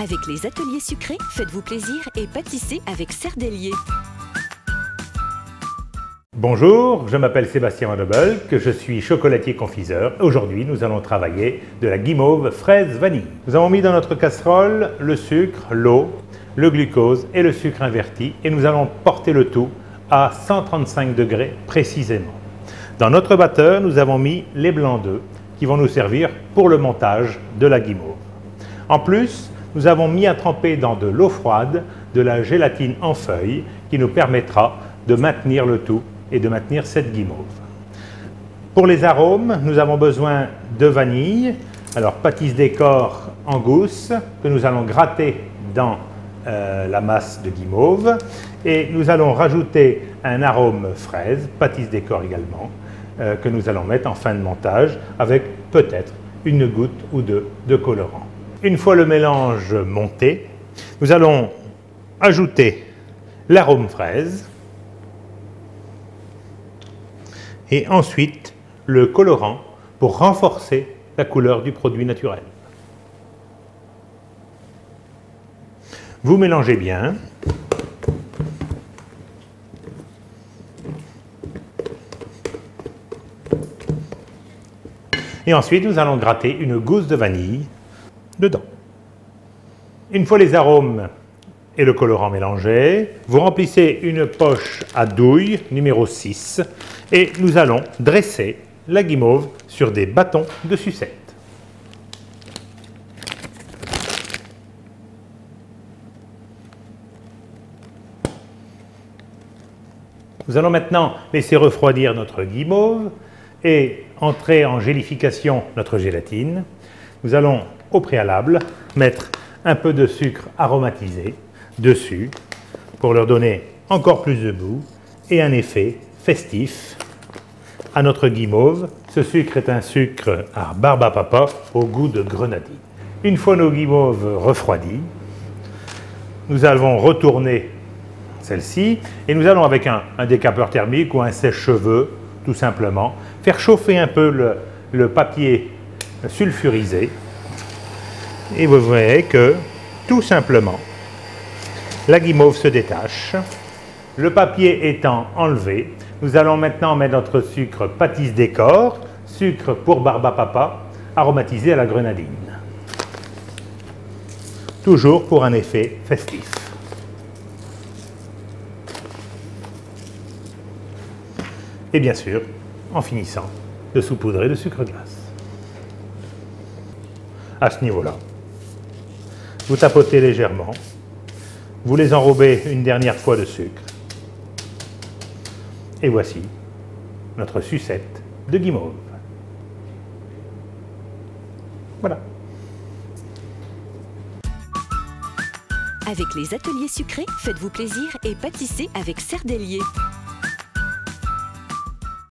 Avec les ateliers sucrés, faites-vous plaisir et pâtissez avec Serdellier. Bonjour, je m'appelle Sébastien Mandebel, je suis chocolatier confiseur. Aujourd'hui, nous allons travailler de la guimauve fraise vanille. Nous avons mis dans notre casserole le sucre, l'eau, le glucose et le sucre inverti et nous allons porter le tout à 135 degrés précisément. Dans notre batteur, nous avons mis les blancs d'œufs qui vont nous servir pour le montage de la guimauve. En plus, nous avons mis à tremper dans de l'eau froide de la gélatine en feuilles qui nous permettra de maintenir le tout et de maintenir cette guimauve. Pour les arômes, nous avons besoin de vanille, alors pâtisse décor en gousse que nous allons gratter dans la masse de guimauve et nous allons rajouter un arôme fraise, pâtisse décor également, que nous allons mettre en fin de montage avec peut-être une goutte ou deux de colorant. Une fois le mélange monté, nous allons ajouter l'arôme fraise et ensuite le colorant pour renforcer la couleur du produit naturel. Vous mélangez bien. Et ensuite, nous allons gratter une gousse de vanille dedans. Une fois les arômes et le colorant mélangés, vous remplissez une poche à douille numéro 6 et nous allons dresser la guimauve sur des bâtons de sucette. Nous allons maintenant laisser refroidir notre guimauve et entrer en gélification notre gélatine. Nous allons au préalable mettre un peu de sucre aromatisé dessus pour leur donner encore plus de goût et un effet festif à notre guimauve. Ce sucre est un sucre à barbe à papa au goût de grenadine. Une fois nos guimauves refroidies, nous allons retourner celle-ci et nous allons avec un décapeur thermique ou un sèche-cheveux tout simplement faire chauffer un peu le papier sulfurisé et vous verrez que tout simplement la guimauve se détache. Le papier étant enlevé, nous allons maintenant mettre notre sucre pâtisse décor, sucre pour barbe à papa, aromatisé à la grenadine. Toujours pour un effet festif. Et bien sûr, en finissant, de saupoudrer de sucre glace. À ce niveau-là, vous tapotez légèrement, vous les enrobez une dernière fois de sucre, et voici notre sucette de guimauve. Voilà. Avec les ateliers sucrés, faites-vous plaisir et pâtissez avec Serdellier.